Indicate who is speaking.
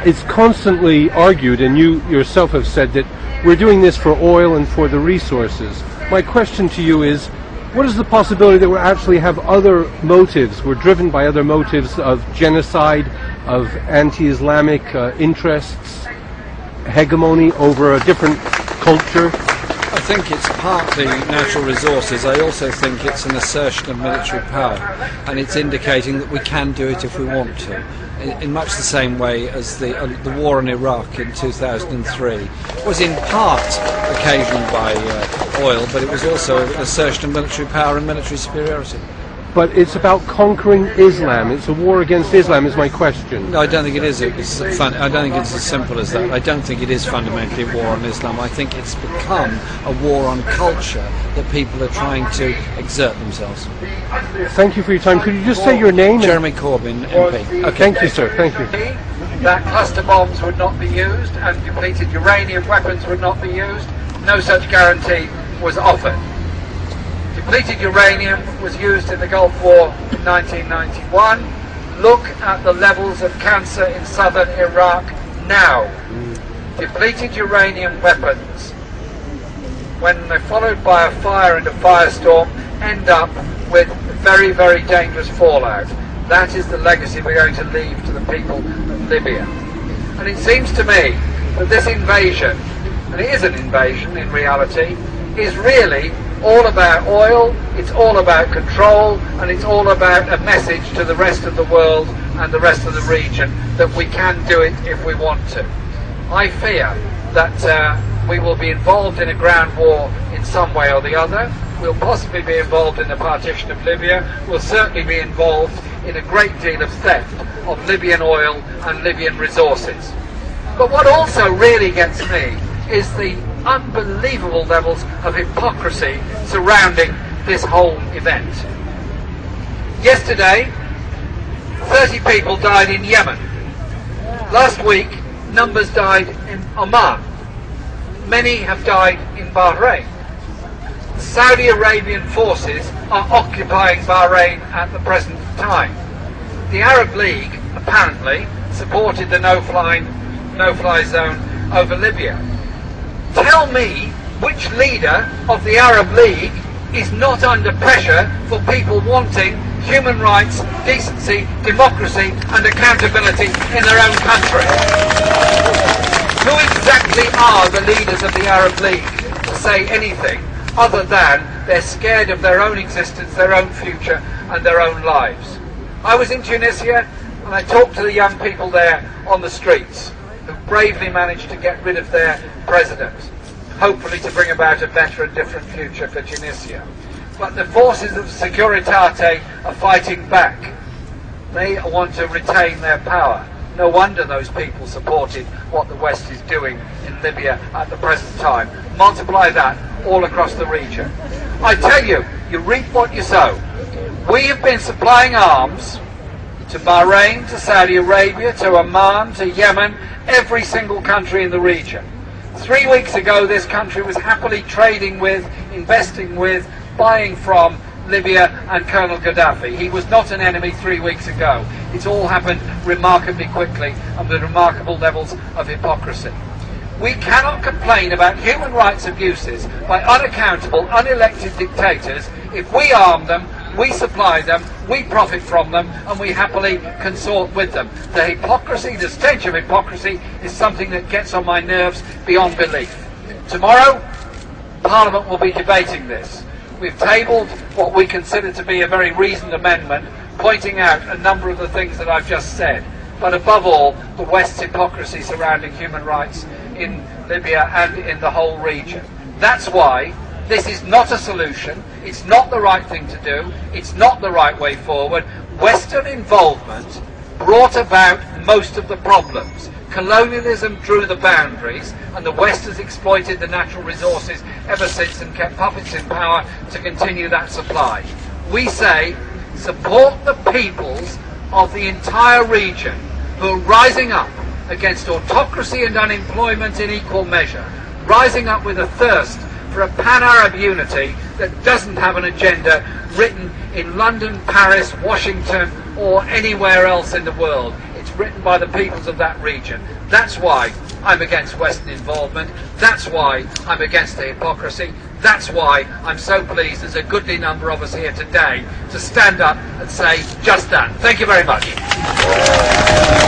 Speaker 1: it's constantly argued, and you yourself have said that we're doing this for oil and for the resources. My question to you is, what is the possibility that we actually have other motives? We're driven by other motives of genocide, of anti-Islamic interests, hegemony over a different culture?
Speaker 2: I think it's partly natural resources. I also think it's an assertion of military power, and it's indicating that we can do it if we want to. In much the same way as the war in Iraq in 2003 was in part occasioned by oil, but it was also an assertion of military power and military superiority.
Speaker 1: But it's about conquering Islam. It's a war against Islam, is my question.
Speaker 2: No, I don't think it is. I don't think it's as simple as that. I don't think it is fundamentally a war on Islam. I think it's become a war on culture that people are trying to exert themselves.
Speaker 1: Thank you for your time. Could you just say your name?
Speaker 2: Jeremy Corbyn, MP.
Speaker 1: Okay. Thank you, sir. Thank you.
Speaker 3: That cluster bombs would not be used and depleted uranium weapons would not be used. No such guarantee was offered. Depleted uranium was used in the Gulf War in 1991. Look at the levels of cancer in southern Iraq now. Depleted uranium weapons, when they're followed by a fire and a firestorm, end up with very, very dangerous fallout. That is the legacy we're going to leave to the people of Libya. And it seems to me that this invasion, and it is an invasion in reality, is really all about oil, it's all about control, and it's all about a message to the rest of the world and the rest of the region that we can do it if we want to. I fear that we will be involved in a ground war in some way or the other. We'll possibly be involved in the partition of Libya. We'll certainly be involved in a great deal of theft of Libyan oil and Libyan resources. But what also really gets me is the unbelievable levels of hypocrisy surrounding this whole event. Yesterday, 30 people died in Yemen. Last week, numbers died in Oman. Many have died in Bahrain. Saudi Arabian forces are occupying Bahrain at the present time. The Arab League apparently supported the no-fly zone over Libya. Tell me which leader of the Arab League is not under pressure for people wanting human rights, decency, democracy and accountability in their own country. Who exactly are the leaders of the Arab League to say anything other than they're scared of their own existence, their own future and their own lives? I was in Tunisia and I talked to the young people there on the streets who bravely managed to get rid of their president, hopefully to bring about a better and different future for Tunisia. But the forces of Securitate are fighting back. They want to retain their power. No wonder those people supported what the West is doing in Libya at the present time. Multiply that all across the region. I tell you, you reap what you sow. We have been supplying arms to Bahrain, to Saudi Arabia, to Oman, to Yemen, every single country in the region. 3 weeks ago, this country was happily trading with, investing with, buying from Libya and Colonel Gaddafi. He was not an enemy 3 weeks ago. It's all happened remarkably quickly and with remarkable levels of hypocrisy. We cannot complain about human rights abuses by unaccountable, unelected dictators if we arm them, we supply them, we profit from them, and we happily consort with them. The hypocrisy, the stench of hypocrisy, is something that gets on my nerves beyond belief. Tomorrow, Parliament will be debating this. We've tabled what we consider to be a very reasoned amendment, pointing out a number of the things that I've just said. But above all, the West's hypocrisy surrounding human rights in Libya and in the whole region. That's why this is not a solution. It's not the right thing to do. It's not the right way forward. Western involvement brought about most of the problems. Colonialism drew the boundaries, and the West has exploited the natural resources ever since and kept puppets in power to continue that supply. We say, support the peoples of the entire region who are rising up against autocracy and unemployment in equal measure, rising up with a thirst for a pan-Arab unity that doesn't have an agenda written in London, Paris, Washington or anywhere else in the world. It's written by the peoples of that region. That's why I'm against Western involvement. That's why I'm against the hypocrisy. That's why I'm so pleased there's a goodly number of us here today to stand up and say just that. Thank you very much.